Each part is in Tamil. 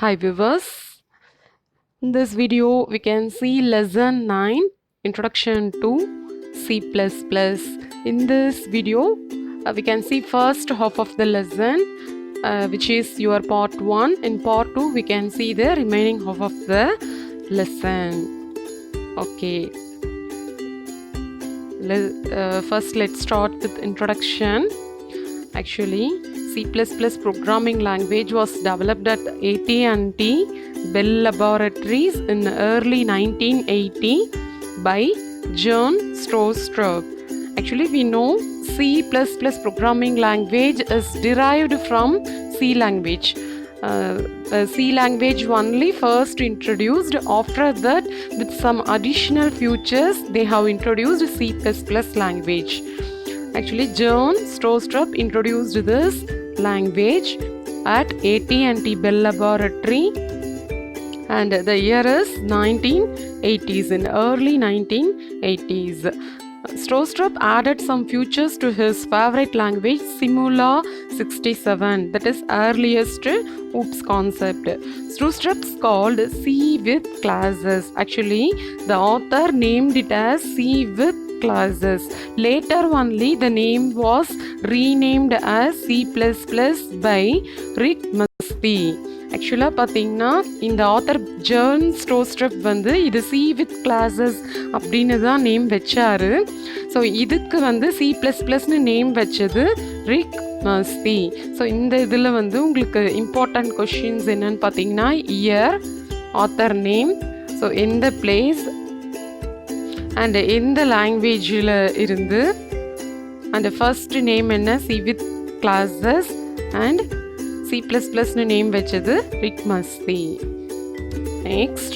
Hi viewers, in this video we can see lesson 9 introduction to C++. In this video we can see first half of the lesson which is your part 1. In part 2 we can see the remaining half of the lesson. Okay, first let's start with introduction. Actually, C++ programming language was developed at AT&T Bell Laboratories in early 1980 by John Strostrup. Actually, we know C++ programming language is derived from C language. C language only first introduced. After that, with some additional features, they have introduced C++ language. Actually, John Strostrup introduced this language at AT&T Bell Laboratory, and the year is 1980s, in early 1980s. Strostrup added some features to his favorite language, Simula 67, that is earliest OOPS concept. Strostrup called C with classes. Actually, the author named it as C with classes. Later only the name was renamed as C++ by Rick Musby. ஆக்சுவலாக பார்த்தீங்கன்னா இந்த ஆத்தர் ஜான் ஸ்ட்ரோஸ்ட்ரப் வந்து இது சி வித் கிளாஸஸ் அப்படின்னு தான் நேம் வச்சாரு. ஸோ இதுக்கு வந்து C++ன்னு நேம் வச்சது ரிக் மஸ்பி. ஸோ இந்த இதில் வந்து உங்களுக்கு இம்பார்ட்டன்ட் கொஷின்ஸ் என்னன்னு பார்த்தீங்கன்னா இயர், ஆத்தர் நேம், ஸோ எந்த பிளேஸ் அண்ட் எந்த லாங்குவேஜில் இருந்து, அண்ட் ஃபர்ஸ்ட் நேம் என்ன சி வித் கிளாஸஸ், அண்ட் C++ன்னு நேம் வச்சது Rick Mascitti. Next,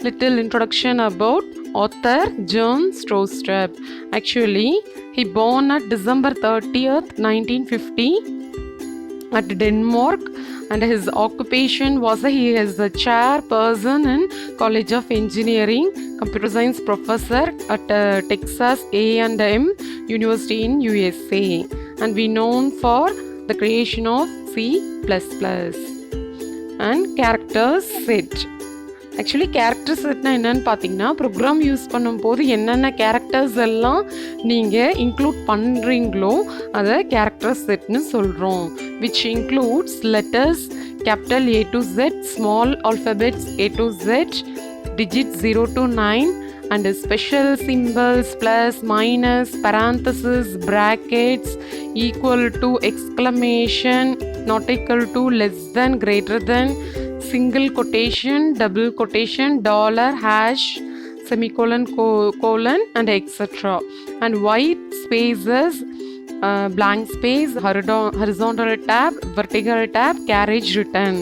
little introduction about author John Strostrup. Actually, he born at December 30th, 1950 at Denmark, and his occupation was he is the chairperson in College of Engineering, computer science professor at Texas A&M University in USA, and we known for the creation of C++ and character set. Actually character செட்னா என்னன்னு பார்த்தீங்கன்னா, ப்ரோக்ராம் யூஸ் பண்ணும்போது என்னென்ன கேரக்டர்ஸ் எல்லாம் நீங்கள் இன்க்ளூட் பண்ணுறீங்களோ அதை கேரக்டர் செட்னு சொல்கிறோம். Which includes letters capital A to Z, small alphabets A to Z, digits 0 to 9, and special symbols plus, minus, parenthesis, brackets, equal to, exclamation, not equal to, less than, greater than, single quotation, double quotation, dollar, hash, semicolon, colon, and etc. And white spaces, blank space, horizontal tab, vertical tab, carriage return.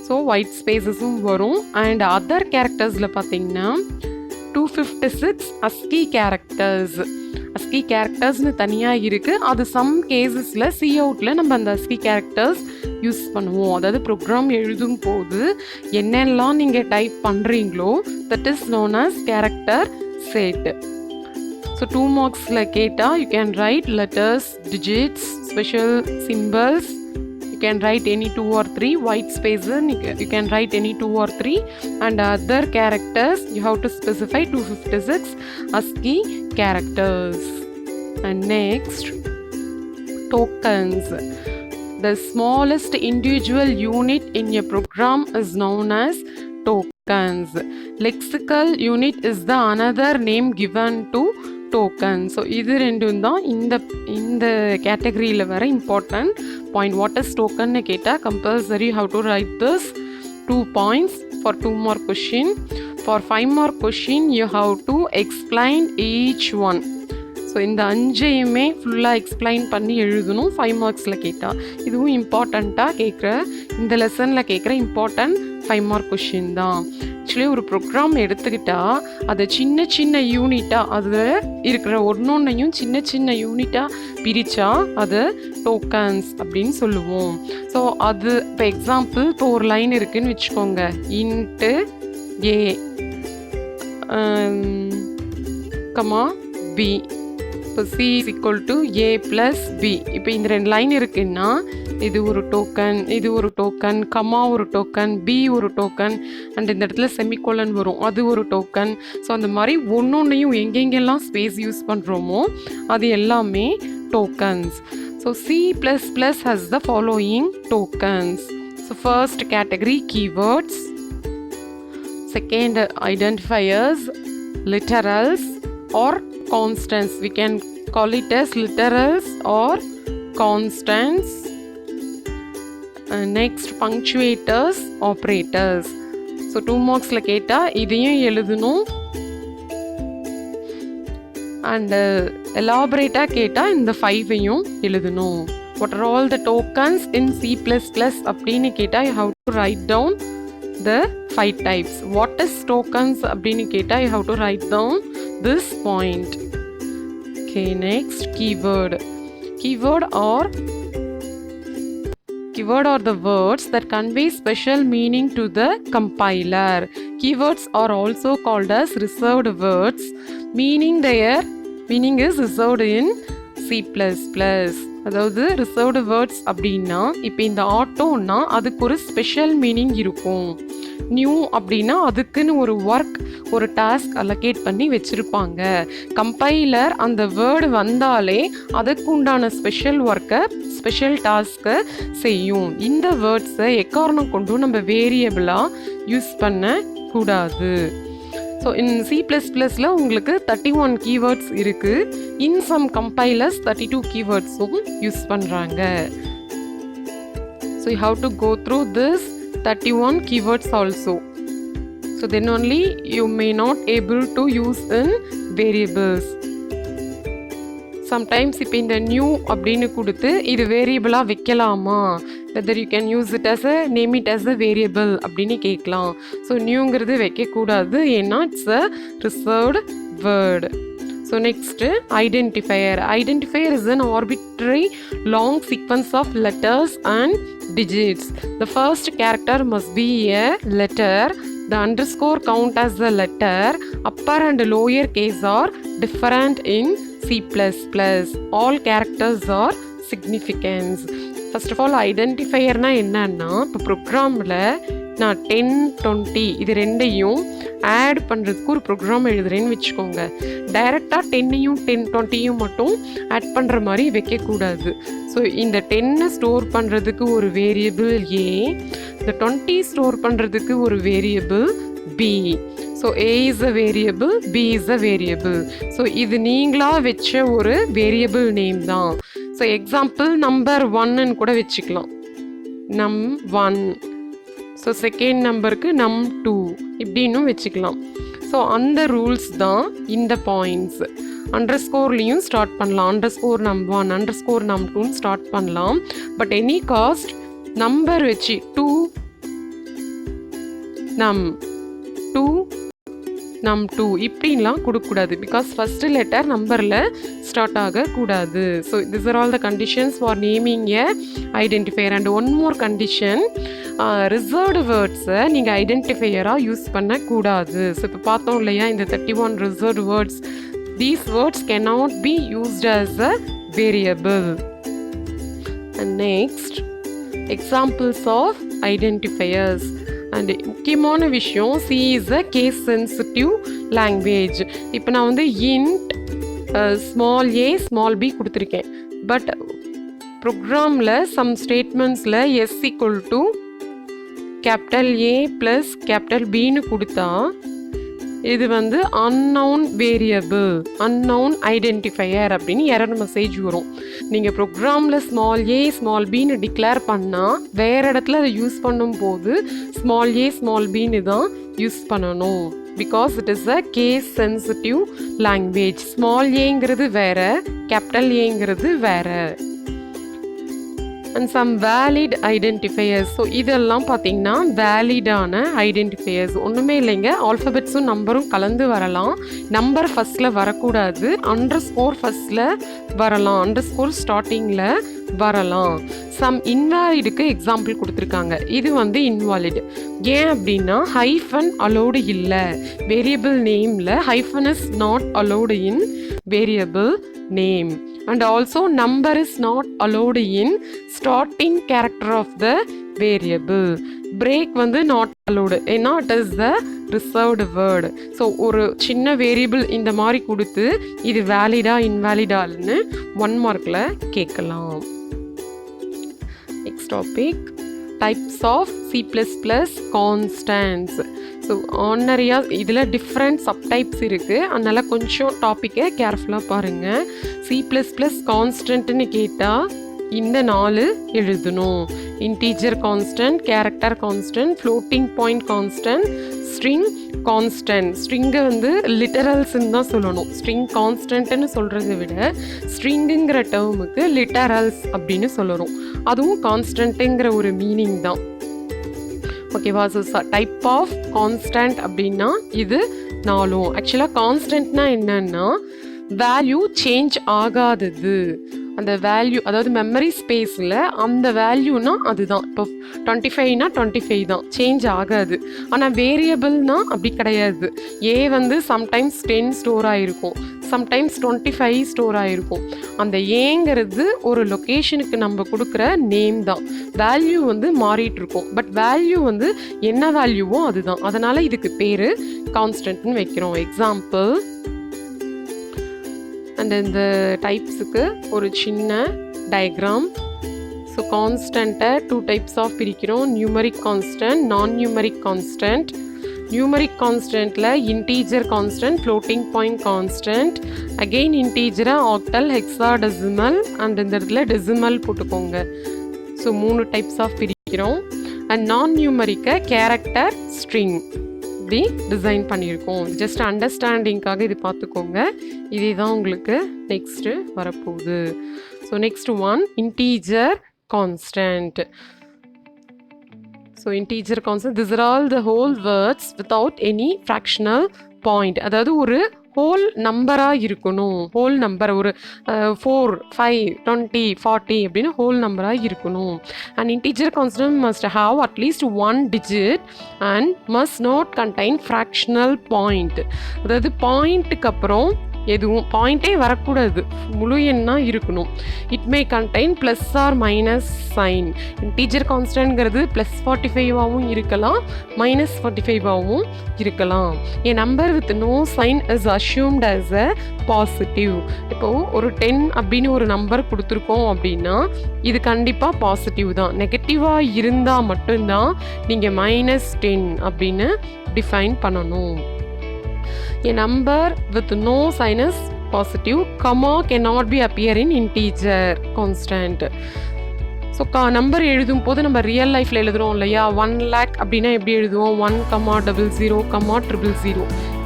So white spaces வரும். And other charactersல பார்த்தீங்கன்னா 256 ASCII characters. ASCII charactersனு தனியாக இருக்குது. அது சம் கேசஸில் சி அவுட்டில் நம்ம அந்த ASCII characters யூஸ் பண்ணுவோம். அதாவது ப்ரோக்ராம் எழுதும் போது என்னெல்லாம் நீங்கள் டைப் பண்ணுறீங்களோ that is known as character set. So 2 மார்க்ஸில் கேட்டால் you can write letters, digits, special symbols. You can write any 2 or 3. White spaces you can write any 2 or 3, and other characters you have to specify 256 ASCII characters. And next, tokens. The smallest individual unit in a program is known as tokens. Lexical unit is the another name given to token. So இது ரெண்டும் தான் இந்த கேட்டகரியில் வர இம்பார்ட்டன்ட் பாயிண்ட். வாட் இஸ் டோக்கன்னு கேட்டால் compulsory how to write this 2 points for 2 mark question. For 5 mark question you have to explain each one. So இந்த 5ஐயுமே ஃபுல்லாக எக்ஸ்பிளைன் பண்ணி எழுதணும் 5 மார்க்ஸில் கேட்டால். இதுவும் இம்பார்ட்டண்ட்டாக கேட்குற இந்த லெசனில் கேட்குற இம்பார்ட்டன்ட் 5 மார்க் கொஷின் தான். ஆக்சுவலி ஒரு ப்ரோக்ராம் எடுத்துக்கிட்டால் அதை சின்ன சின்ன யூனிட்டாக அதில் இருக்கிற ஒன்னொன்னையும் சின்ன சின்ன யூனிட்டாக பிரித்தா அது டோக்கன்ஸ் அப்படின்னு சொல்லுவோம். ஸோ அது இப்போ எக்ஸாம்பிள் இப்போ ஒரு லைன் இருக்குதுன்னு வச்சுக்கோங்க. இன்ட்டு ஏ கமா பி, இப்போ C = A + B. இப்போ இந்த 2 லைன் இருக்குன்னா இது ஒரு டோக்கன், இது ஒரு டோக்கன், கமா ஒரு டோக்கன், பி ஒரு டோக்கன், அண்ட் இந்த இடத்துல செமிகோலன் வரும், அது ஒரு டோக்கன். ஸோ அந்த மாதிரி ஒன்னொன்னையும் எங்கெங்கெல்லாம் ஸ்பேஸ் யூஸ் பண்ணுறோமோ அது எல்லாமே tokens. So C++ has the following tokens. So first category keywords, second identifiers, literals or constants. We can call it as literals or constants. Next punctuators, operators. So 2 marksல கேட்டா இதையும் எழுதணும், and elaborate கேட்டா இந்த 5ஐயும் எழுதணும். What are all the tokens in C++ அப்படின்னு கேட்டா you have to write down the 5 types. What is tokens அப்படின்னு கேட்டா you have to write down this point. Okay, next keyword. Keyword are the words that convey special meaning to the compiler. Keywords are also called as reserved words, meaning their meaning is reserved in C++. அதாவது ரிசர்வ்டு வேர்ட்ஸ் அப்படின்னா இப்போ இந்த ஆட்டோன்னா அதுக்கு ஒரு ஸ்பெஷல் மீனிங் இருக்கும். நியூ அப்படின்னா அதுக்குன்னு ஒரு ஒர்க், ஒரு டாஸ்க் அலோகேட் பண்ணி வச்சுருப்பாங்க. கம்பைலர் அந்த வேர்டு வந்தாலே அதுக்கு உண்டான ஸ்பெஷல் ஒர்க்கை, ஸ்பெஷல் டாஸ்க்கை செய்யும். இந்த வேர்ட்ஸை எக்காரணம் கொண்டும் நம்ம வேரியபிளாக யூஸ் பண்ணக்கூடாது. ஸோ இன் C++ல உங்களுக்கு 31 கீவேர்ட்ஸ் இருக்குது. இன் சம் கம்பைலர்ஸ் 32 கீவேர்ட்ஸும் யூஸ் பண்ணுறாங்க. So you have to go through this 31 keywords also. So then only you may not able to use in variables. Sometimes இப்போ இந்த நியூ அப்படின்னு கொடுத்து இது வேரியபிளாக வைக்கலாமா, whether you can use it as a name it as a variable அப்படின்னு கேட்கலாம். ஸோ நியூங்கிறது வைக்கக்கூடாது, ஏன்னா it's a reserved word. So next, identifier. Identifier is an arbitrary long sequence of letters and digits. The first character must be a letter. The underscore count as a letter. Upper and lower case are different in C++. All characters are significant. First of all, identifier na என்னன்னா, இப்போ ப்ரோக்ராமில் நான் 10, 20 இது ரெண்டையும் ஆட் பண்ணுறதுக்கு ஒரு ப்ரோக்ராம் எழுதுறேன்னு வச்சுக்கோங்க. டைரெக்டாக 10ஐயும் 20யும் மட்டும் ஆட் பண்ணுற மாதிரி வைக்கக்கூடாது. ஸோ இந்த 10 ஸ்டோர் பண்ணுறதுக்கு ஒரு வேரியபிள் A, இந்த 20 ஸ்டோர் பண்ணுறதுக்கு ஒரு variable B. So A is a variable, B is a variable. So இது நீங்களாக வச்ச ஒரு வேரியபிள் நேம் தான். ஸோ எக்ஸாம்பிள் நம்பர் 1ன்னு கூட வச்சுக்கலாம், num1. ஸோ செகண்ட் நம்பருக்கு num2 இப்படின்னும் வச்சுக்கலாம். ஸோ அந்த ரூல்ஸ் தான் இந்த பாயிண்ட்ஸ். அண்டர்ஸ்கோர்லேயும் ஸ்டார்ட் பண்ணலாம், அண்டர்ஸ்கோர் num1, அண்டர்ஸ்கோர் num2ன்னு ஸ்டார்ட் பண்ணலாம். பட் எனி காஸ்ட் நம்பர் வச்சு 2 num2 num2 இப்படின்லாம் கொடுக்கக்கூடாது. பிகாஸ் ஃபஸ்ட்டு லெட்டர் நம்பரில் ஸ்டார்ட் ஆகக்கூடாது. So this are all the conditions for naming a identifier. And one more condition, reserved வேர்ட்ஸை நீங்கள் ஐடென்டிஃபையராக யூஸ் பண்ணக்கூடாது. ஸோ இப்போ பார்த்தோம் இல்லையா, இந்த 31 reserved words, these words cannot be used as a variable. And next, examples of identifiers. And முக்கியமான விஷயம், C is a case sensitive language. இப்போ நான் வந்து int small a small b கொடுத்துருக்கேன். பட் ப்ரோக்ராமில் சம் ஸ்டேட்மெண்ட்ஸில் S = capital A plus capital Bன்னு கொடுத்தா இது வந்து unknown variable, unknown identifier அப்படின்னு எரர் மெசேஜ் வரும். நீங்கள் ப்ரோக்ராமில் ஸ்மால் a ஸ்மால் பின்னு டிக்ளேர் பண்ணால் வேறு இடத்துல அதை யூஸ் பண்ணும்போது ஸ்மால் a ஸ்மால் பின்னு தான் யூஸ் பண்ணணும். Because it is a case sensitive language. Small ஏங்கிறது வேறு, கேபிட்டல் ஏங்கிறது வேறு. And some valid identifiers. ஸோ இதெல்லாம் பார்த்தீங்கன்னா வேலிடான ஐடென்டிஃபையர்ஸ். ஒன்றுமே இல்லைங்க, ஆல்ஃபபெட்ஸும் நம்பரும் கலந்து வரலாம். நம்பர் ஃபஸ்ட்டில் வரக்கூடாது, அண்டர்ஸ்கோர் ஃபஸ்ட்டில் வரலாம், அண்டர்ஸ்கோர் ஸ்டார்டிங்கில் வரலாம். சம் இன்வாலிடுக்கு எக்ஸாம்பிள் கொடுத்துருக்காங்க. இது வந்து இன்வாலிட். ஏன் அப்படின்னா ஹைஃபன் அலோடு இல்லை. வேரியபிள் நேமில் hyphen is not allowed in variable name. and also number is not allowed in starting character of the variable. break வந்து not allowed ஏன்னா it is the reserved word. So ஒரு சின்ன வேரியபிள் இந்த மாதிரி கொடுத்து இது வேலிடா இன்வேலிடான்னு 1 மார்க்கில் கேட்கலாம். Next topic types of C++ constants. So ஆர்டினரியாக இதில் டிஃப்ரெண்ட் சப்டைப்ஸ் இருக்குது, அதனால் கொஞ்சம் டாப்பிக்கை கேர்ஃபுல்லாக பாருங்கள். C++ கான்ஸ்டன்ட்னு கேட்டால் இந்த 4 எழுதணும். Integer constant, character constant, floating point constant, string constant. ஸ்ட்ரிங்கை வந்து லிட்டரல்ஸ்ன்னு தான் சொல்லணும். ஸ்ட்ரிங் கான்ஸ்டன்ட்னு சொல்கிறத விட ஸ்ட்ரிங்குங்கிற டேர்முக்கு லிட்டரல்ஸ் அப்படின்னு சொல்லணும். அதுவும் கான்ஸ்டன்ட்டுங்கிற ஒரு மீனிங் தான். ஓகேவா? ஸோ டைப் ஆஃப் கான்ஸ்டன்ட் அப்படின்னா இது 4. ஆக்சுவலாக கான்ஸ்டன்ட்னா என்னன்னா வேல்யூ சேஞ்ச் ஆகாதது. அந்த வேல்யூ அதாவது மெமரி ஸ்பேஸில் அந்த வேல்யூனா அதுதான். இப்போ 25னா 25 தான், சேஞ்ச் ஆகாது. ஆனால் வேரியபிள்னா அப்படி கிடையாது. ஏ வந்து சம்டைம்ஸ் 10 ஸ்டோர் ஆகிருக்கும், சம்டைம்ஸ் 25 ஸ்டோர் ஆகிருக்கும். அந்த ஏங்கிறது ஒரு லொக்கேஷனுக்கு நம்ம கொடுக்குற நேம் தான். வேல்யூ வந்து மாறிட்டு இருக்கும், பட் வேல்யூ வந்து என்ன வேல்யூவோ அதுதான். அதனால் இதுக்கு பேர் கான்ஸ்டன்ட்னு வைக்கிறோம். எக்ஸாம்பிள் அண்ட் இந்த டைப்ஸுக்கு ஒரு சின்ன டயக்ராம். ஸோ கான்ஸ்டண்ட்டை 2 டைப்ஸ் ஆஃப் பிரிக்கிறோம். Numeric constant, non numeric constant. Numeric கான்ஸ்டன்ட்டில் integer constant, floating point constant, again இன்டீஜரை ஆக்டல், ஹெக்ஸாடெசிமல் அண்ட் இந்த இடத்துல டெசிமல் போட்டுக்கோங்க. ஸோ 3 டைப்ஸ் ஆஃப் பிரிக்கிறோம். அண்ட் நான் நியூமரிக்கை கேரக்டர், ஸ்ட்ரிங் இப்படி டிசைன் பண்ணியிருக்கோம். ஜஸ்ட் அண்டர்ஸ்டாண்டிங்காக இது பார்த்துக்கோங்க. இதே தான் உங்களுக்கு நெக்ஸ்ட்டு வரப்போகுது. So next one integer constant. So integer constant, this are all the whole words without any fractional point. அதாவது ஒரு ஹோல் நம்பராக இருக்கணும். ஹோல் நம்பர் ஒரு 4, 5, 20, 40 அப்படின்னு ஹோல் நம்பராக இருக்கணும். And integer constant must have at least 1 digit and must not contain fractional point. அதாவது பாயிண்ட்டுக்கு அப்புறம் எதுவும் பாயிண்டே வரக்கூடாது, முழு எண்ணாக இருக்கணும். It may contain plus or minus sign. இன்டீஜர் கான்ஸ்டன்ட்ங்கிறது +45ஆகவும் இருக்கலாம், -45ஆகவும் இருக்கலாம். A number with no sign is assumed as a positive. இப்போது ஒரு 10 அப்படின்னு ஒரு நம்பர் கொடுத்துருக்கோம் அப்படின்னா இது கண்டிப்பாக பாசிட்டிவ் தான். நெகட்டிவாக இருந்தால் மட்டும்தான் நீங்கள் -10 அப்படின்னு டிஃபைன் பண்ணணும். A number with no sign is positive. Comma cannot be appear in integer constant. So number எழுதும் போது நம்ம ரியல் லைஃப்பில் எழுதுகிறோம் இல்லையா, 1 lakh அப்படின்னா எப்படி எழுதுவோம், 1, 00, 00.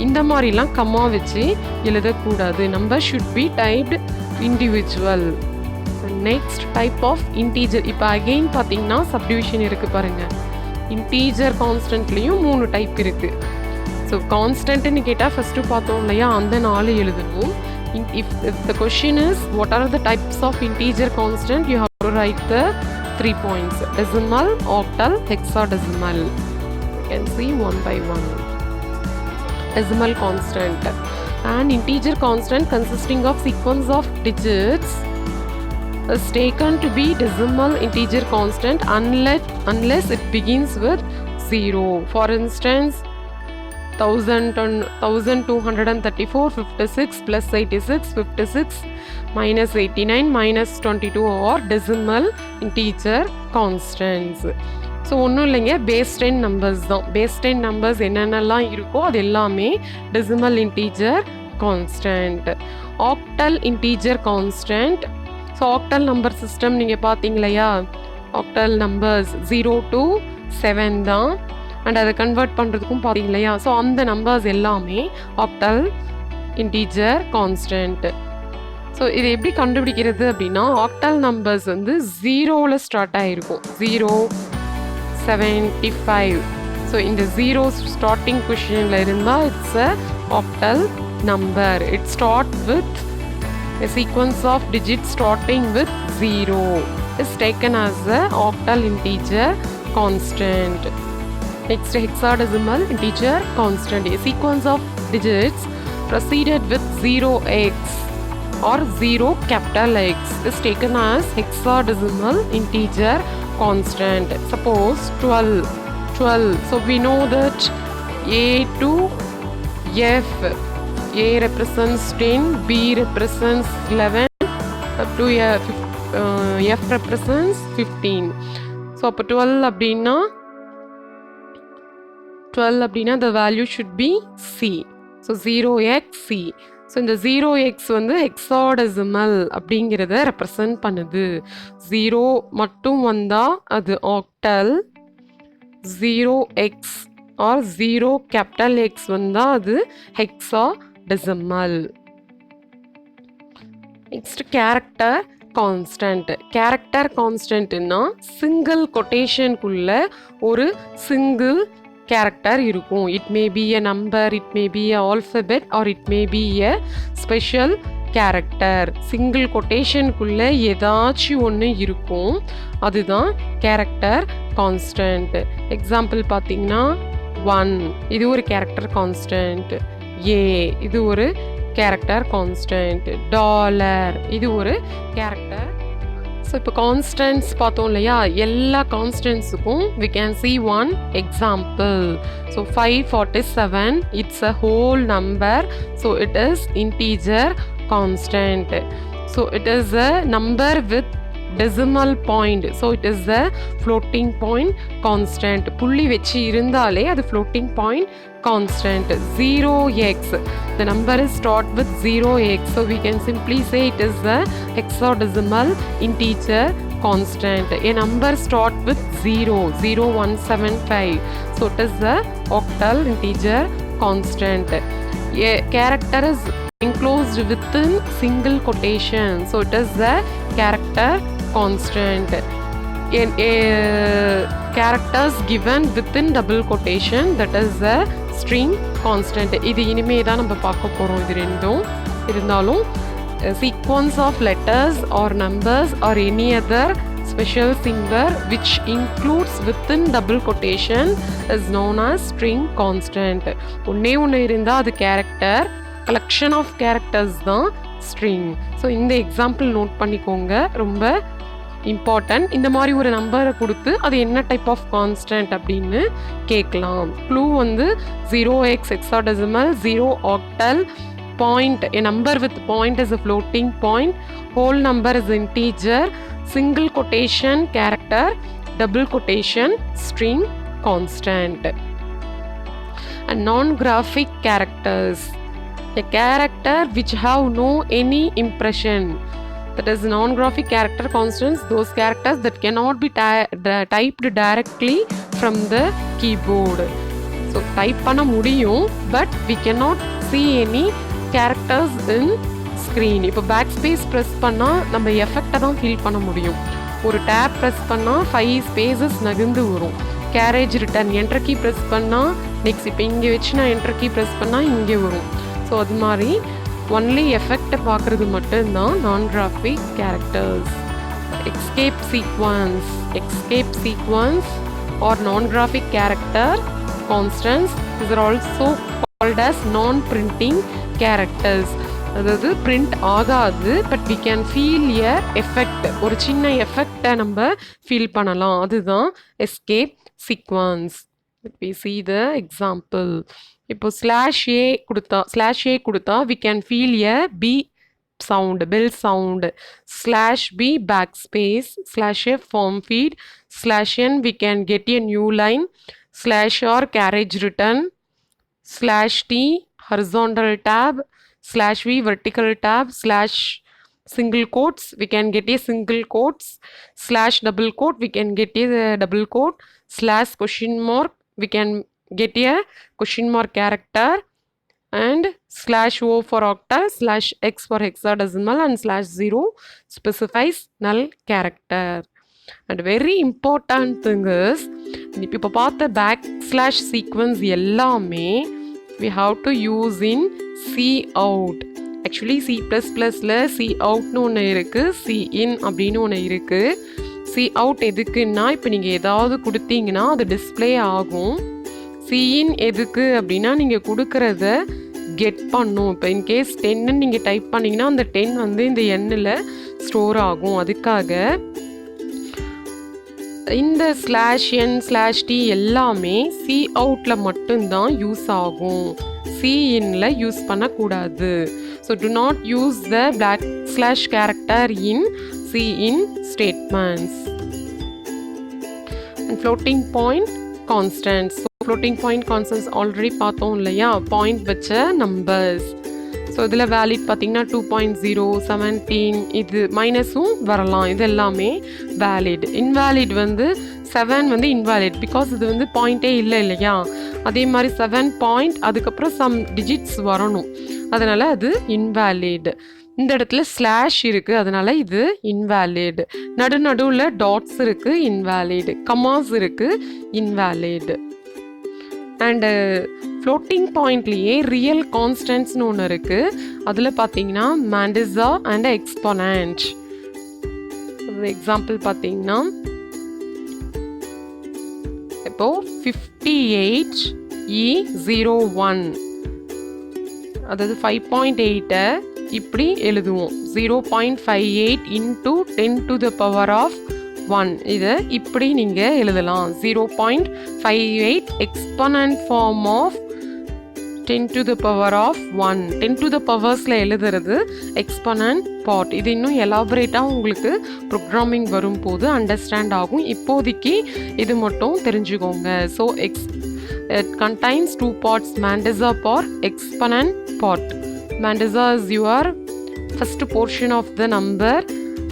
இந்த மாதிரிலாம் கம்மா வச்சு எழுதக்கூடாது. Number should be typed individual. Next type of integer. இப்போ அகெயின் பார்த்தீங்கன்னா சப்டிவிஷன் இருக்குது பாருங்கள். இன்டீஜர் கான்ஸ்டன்ட்லேயும் 3 டைப் இருக்குது. ஸோ கான்ஸ்டன்ட்னு கேட்டால் ஃபஸ்ட்டு பார்த்தோம் இல்லையா, அந்த 4 எழுதணும். If the question is what are the types of integer constant, you have to write the 3 points: decimal, octal, hexadecimal. You can see one by one. Decimal constant. An integer constant consisting of sequence of digits is taken to be decimal integer constant unless it begins with 0. For instance, 1234, 56 plus 86, 56 minus 89 minus 22 or decimal integer constants. So ஒன்றும் இல்லைங்க, பேஸ் 10 நம்பர்ஸ் தான். பேஸ் 10 நம்பர்ஸ் என்னென்னலாம் இருக்கோ அது எல்லாமே decimal integer constant. Octal integer constant. So octal number system நீங்கள் பார்த்தீங்களையா, ஆக்டல் நம்பர்ஸ் 0 to 7 தான். அண்ட் அதை கன்வெர்ட் பண்ணுறதுக்கும் பார்த்தீங்க இல்லையா, ஸோ அந்த நம்பர்ஸ் எல்லாமே ஆக்டல் இன்டீஜர் கான்ஸ்டன்ட். ஸோ இதை எப்படி கண்டுபிடிக்கிறது அப்படின்னா, ஆக்டல் நம்பர்ஸ் வந்து 0ல் ஸ்டார்ட் ஆகிருக்கும். 0, 75. ஸோ இந்த 0 ஸ்டார்டிங் பொசிஷனில் இருந்தால் it's a octal number. It start with a sequence of digits starting with 0 is taken as a octal integer constant. Next, hexadecimal integer constant. A sequence of digits preceded with 0x or 0 capital X is taken as hexadecimal integer constant. Suppose 12. So we know that A to F, A represents 10, B represents 11, up to F represents 15. So அப்போ 12 அப்படின்னா the value should be C. So 0x C. So இந்த 0x வந்து ஹெக்ஸாடெசிமல் அப்படிங்கிறத ரெப்ரசன்ட் பண்ணுது. 0 மட்டும் வந்தால் அது octal, 0x or 0 capital X வந்தால் அது hexadecimal. Next character constant. Character கான்ஸ்டன்ட்னா சிங்கிள் கொட்டேஷனுக்குள்ள ஒரு சிங்கிள் கேரக்டர் இருக்கும். It may be a number, it may be a alphabet or it may be a special character. Single கொட்டேஷனுக்குள்ள ஏதாச்சும் ஒன்று இருக்கும், அதுதான் கேரக்டர் கான்ஸ்டன்ட். எக்ஸாம்பிள் பார்த்தீங்கன்னா 1 இது ஒரு கேரக்டர் கான்ஸ்டன்ட், A இது ஒரு கேரக்டர் கான்ஸ்டன்ட், டாலர் இது ஒரு கேரக்டர். ஸோ இப்போ கான்ஸ்டன்ட்ஸ் பார்த்தோம் இல்லையா, எல்லா கான்ஸ்டன்ட்ஸுக்கும் we can see one example. So 547 it's a whole number, so it is integer constant. So it is a number with decimal point, so it is a floating point constant. புள்ளி வச்சு இருந்தாலே அது floating point constant. 0x, the number is start with 0x, so we can simply say it is a hexadecimal integer constant. A number start with 0175, so it is a octal integer constant. A character is enclosed within single quotation, so it is a character constant. Characters given within double quotation, that is a string constant. இது இனிமே தான் நம்ம பார்க்க போகிறோம். இது ரெண்டும் இருந்தாலும் sequence of letters or numbers or any other special symbol which includes within double quotation is known as string constant. ஒன்னே ஒன்று இருந்தால் அது கேரக்டர், collection of characters தான் string. ஸோ இந்த எக்ஸாம்பிள் நோட் பண்ணிக்கோங்க, ரொம்ப இம்பார்ட்டன்ட். இந்த மாதிரி ஒரு நம்பரை கொடுத்து அது என்ன டைப் ஆஃப் கான்ஸ்டன்ட் அப்படின்னு கேட்கலாம். க்ளூ வந்து 0x hexadecimal, 0 octal, point, a number with point is a floating point, whole number is integer, single quotation character, double quotation string constant. And non-graphic characters, a character which have no any impression, that is non-graphic character constants, those characters that cannot be typed directly from the keyboard. So type பண்ண முடியும், but we cannot see any characters in screen. இப்போ backspace press பண்ணால் நம்ம எஃபெக்டை தான் ஃபீல் பண்ண முடியும். ஒரு டேப் ப்ரெஸ் பண்ணால் 5 spaces நகர்ந்து வரும். Carriage return enter key press பண்ணால் நெக்ஸ்ட் இப்போ இங்கே வச்சு நான் என்டர் கீ ப்ரெஸ் பண்ணால் இங்கே வரும். ஸோ அது மாதிரி ஒன்லி எஃபெக்டை பார்க்குறது மட்டும்தான் non-graphic characters. Escape sequence or non-graphic character constants, these are also called as non-printing characters. அதாவது பிரிண்ட் ஆகாது, but we can feel a effect, ஒரு சின்ன எஃபெக்டை நம்ம ஃபீல் பண்ணலாம், அதுதான் escape sequence. we see the example. இப்போ /a கொடுத்தா we can feel a b sound, bell sound. /b backspace, /f form feed, /n we can get a new line, /r carriage return, /t horizontal tab, /v vertical tab, /single quotes we can get a single quotes, /double quote we can get a double quote, /question mark we can get a question mark character, and /o for octal, /x for hexadecimal, and /0 specifies null character. And very important thing is, இப்போ பார்த்த backslash sequence எல்லாமே we have to use in cout. Actually C++ல coutனு ஒன்று இருக்குது, cin அப்படின்னு ஒன்று இருக்குது. cout எதுக்குன்னா, இப்போ நீங்கள் ஏதாவது கொடுத்தீங்கன்னா அது டிஸ்பிளே ஆகும். cin எதுக்கு அப்படின்னா, நீங்கள் கொடுக்குறத கெட் பண்ணும். இப்போ இன்கேஸ் 10ன்னு நீங்கள் டைப் பண்ணிங்கன்னா அந்த 10 வந்து இந்த எண்ணில் ஸ்டோர் ஆகும். அதுக்காக இந்த /n/t எல்லாமே சி அவுட்டில் மட்டும்தான் யூஸ் ஆகும், சி இன்ல யூஸ் பண்ணக்கூடாது. So to not use the / character in C in statements. And floating point constants. Floating point constants already பார்த்தோம் இல்லையா, பாயிண்ட் வச்ச நம்பர்ஸ். ஸோ இதில் வேலிட் பார்த்தீங்கன்னா 2.0, 17, இது மைனஸும் வரலாம், இது எல்லாமே வேலிட். இன்வேலிட் வந்து 7 வந்து இன்வேலிட், பிகாஸ் இது வந்து பாயிண்டே இல்லை இல்லையா. அதே மாதிரி 7 பாயிண்ட் அதுக்கப்புறம் சம் டிஜிட்ஸ் வரணும், அதனால் அது இன்வேலிட். இந்த இடத்துல ஸ்லாஷ் இருக்குது, அதனால் இது இன்வேலிட். நடுவில் டாட்ஸ் இருக்குது, இன்வேலிட். கமாஸ் இருக்குது, இன்வேலிட். அண்டு ஃப்ளோட்டிங் பாயிண்ட்லேயே ரியல் கான்ஸ்டன்ட்ஸ்னு ஒன்று இருக்குது. அதில் பார்த்தீங்கன்னா மேண்டிஸா அண்ட் எக்ஸ்பொனன்ட். எக்ஸாம்பிள் பார்த்தீங்கன்னா இப்போது 58E01, அதாவது 5.8 இப்படி எழுதுவோம். 0.58 into 10 to the power of 1, இதை இப்படி நீங்கள் எழுதலாம். 0.58 exponent form of 10 to the power of 1. 10 to the powers எழுதுறது எக்ஸ்பொனன்ட் பார்ட். இது இன்னும் எலாபரேட்டாக உங்களுக்கு ப்ரோக்ராமிங் வரும்போது அண்டர்ஸ்டாண்ட் ஆகும். இப்போதைக்கு இது மட்டும் தெரிஞ்சுக்கோங்க. So it contains 2 parts, mandisa part, exponent part. Mandisa is your first portion of the number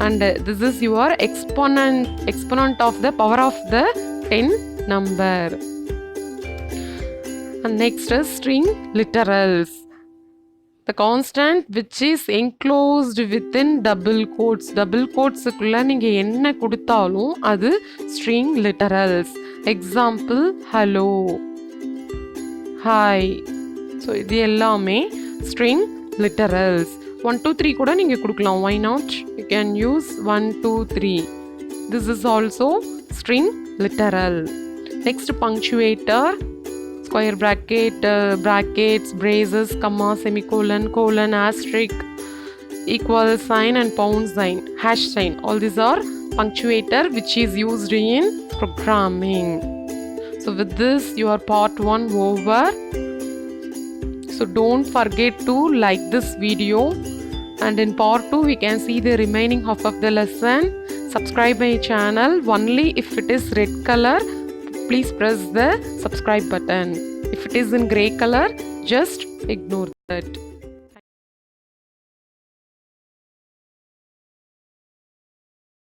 and this is your exponent of the power of the 10 number. And next is string literals. The constant which is enclosed within double quotes. Double quotes குள்ள நீங்க என்ன கொடுத்தாலும் அது string literals. Example hello, hi. So இது எல்லாமே string literals. 1 2 3 கூட நீங்க கொடுக்கலாம். Why not? You can use 1 2 3. This is also string literal. Next punctuator, square bracket, brackets, braces, comma, semicolon, colon, asterisk, equal sign and pound sign, hash sign. All these are punctuator which is used in programming. So with this your part 1 over. So don't forget to like this video, and in part 2 we can see the remaining half of the lesson. Subscribe my channel. Only if it is red color, please press the subscribe button. If it is in gray color, just ignore that.